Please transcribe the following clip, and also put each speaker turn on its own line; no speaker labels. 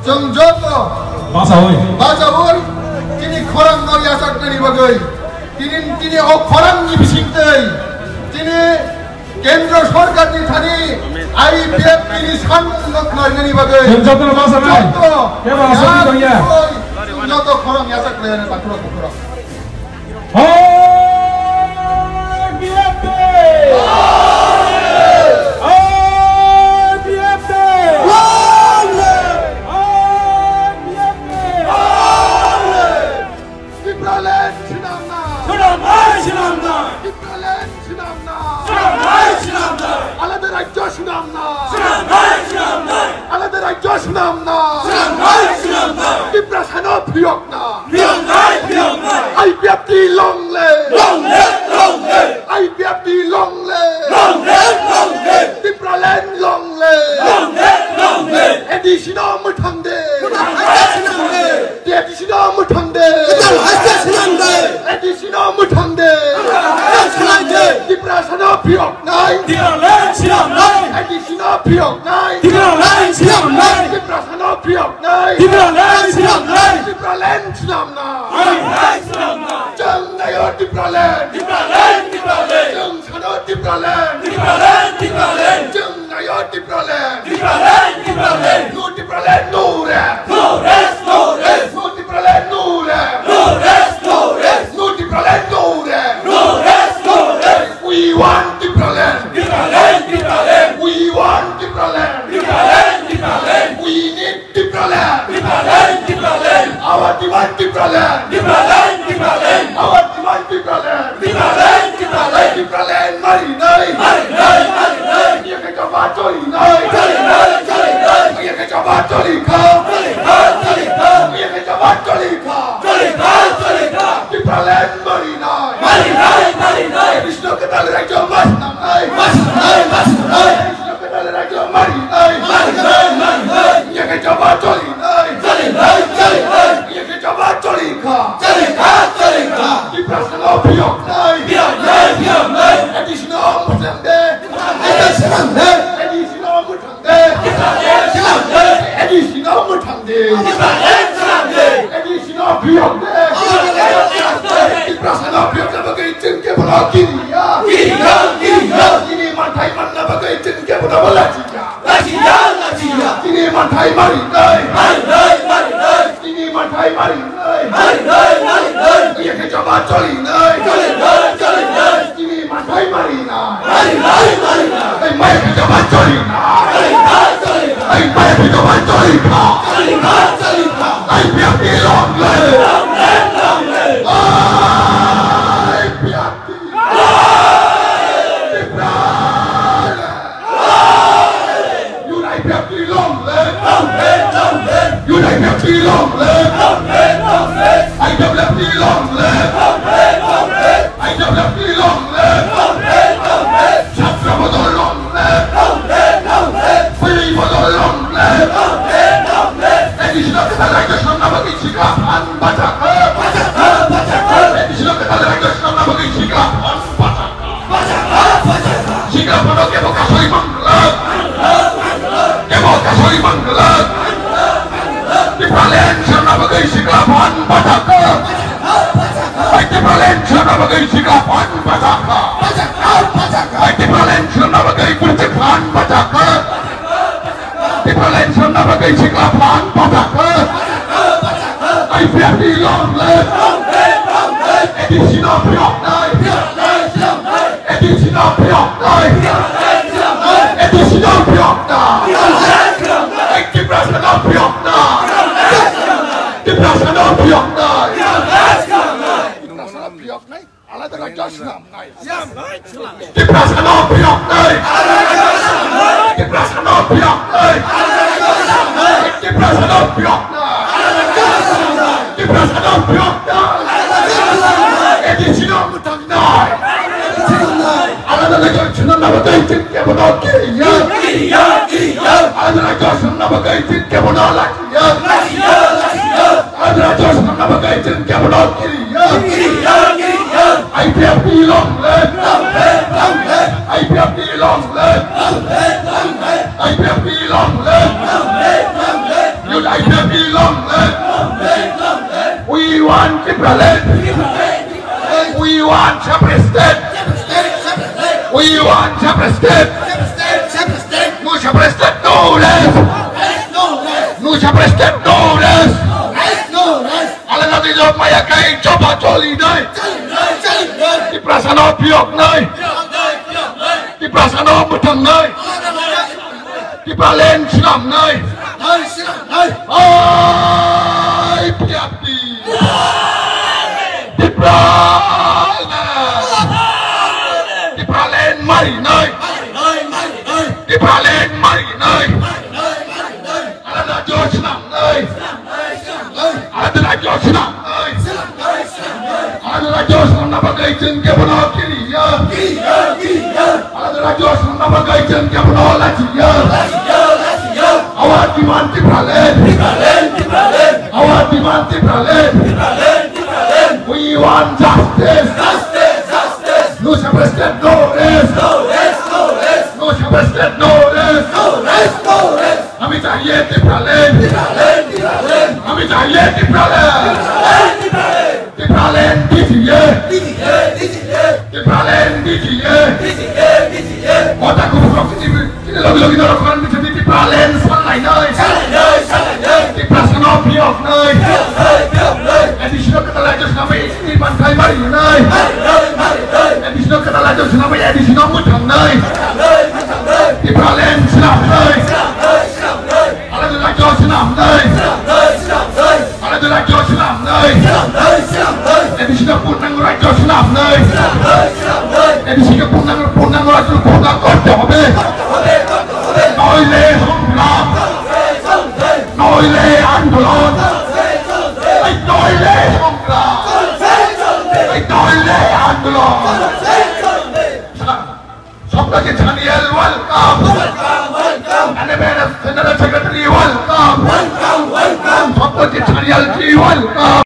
정조도 마사오이 kini korang no yasak nani bagai kini korang ni bisingtei kini kendra sarkar ni thani IPF kini san nani bagai
정조도 마사오이 kepa asal korea
정조도 korang yasak nani bakura bakura IPF di long le IPF di long le Tipraland long le additional mutangde additional mutangde additional mutangde Tiprasana piok nai additional piok nai Tiprasana piok nai Tipraland sinam na Jeng nayo Tipraland Jeng sano Tipraland Jeng nayo Tipraland Nu Tipraland nure Nu Tipraland nure Nu Tipraland nure We want Tipraland We want Tipraland We need Tipraland Our demand Tipraland Our demand Tipraland Tipraland mari nai Ia ke coba coli nai Ia ke coba coli kau Ia ke coba coli kau Tipraland mari nai Vishnu ketal raja mas nai Vishnu ketal raja mari nai Ia ke coba coli nai Ia ke coba coli kau Tiprasana piok nai Additional mutangde Additional mutangde Additional mutangde Additional piok de Tiprasana piok na bagai jengke bola kiriya Kini mantai manna bagai jengke bola lajiya Kini mantai mari nai Kini mantai mari nai Ia ke coba coli nai Kini mantai mari nai Mai ke coba coli nai Mai ke coba coli nai Ai biar di long le Ai biar di You like biar di long le You like biar di long le I don't left me long left. I don't left me long left. Chop for the long left. Free for the long left. And you look at the like the son of a Gichika and Bataka. And you look at the like the son of a Gichika and Bataka. Chica for the Gabokasoi Mangla. Gabokasoi Mangla. The Valencian of a Gichika and Bataka. The Valencian of a Gichika and Bataka. The Valencian of a Gichika and Bataka. The Valencian of a Gichika and Bataka. I fear the long left. Edition of your night. Edition of your night. Edition of your night. The president of your night. The president of your night. The president of your night. The president of your night. The president of your night. The president of your night. The president of your night. Edition of the night. Another legation of navigating Kebonaki. Another legation of navigating Kebonaki. Another legation of navigating Kebonaki. IPF long left. IPF long left. IPF long left. You IPP long live. We want Timberland. We want separate state. We want separate state. No separate state, no less. No separate state, no less. Ala na di job maya kai coba coli dai. Di prasana biok nai. Di prasana bedang nai. Di Balen senam nai. Ai piapi. Di Balen mari nai. Di Balen mari nai. Ala na jo senam nai. Adalah Jos nak, adalah Jos nak bagai jengke penuh kiri ya, adalah Jos nak bagai jengke penuh lagi ya. Awak dimanti Balen, awak dimanti Balen. We want justice, no separate state, no rest, no separate state, no rest. Kami चाहिए Balen. Kami चाहिए Balen DGA. Balen DGA. Kota Kuburok ini lagi orang di Balen salai nai. Di Prasana Biok nai. Additional kata lanjut nama ini Pantai Mari nai. Additional kata lanjut nama additional Mudang nai. Di Balen senam nai. Adalah Jos senam nai. Adalah Jos senam nai. Additional punang raja senam nai. Additional punang raja punang kota be. Noile Honglam. Noile Andolon. Noile Honglam. Noile Andolon. Sabda ke Daniel welcome. And the General Secretary welcome. Sabda ke Daniel welcome.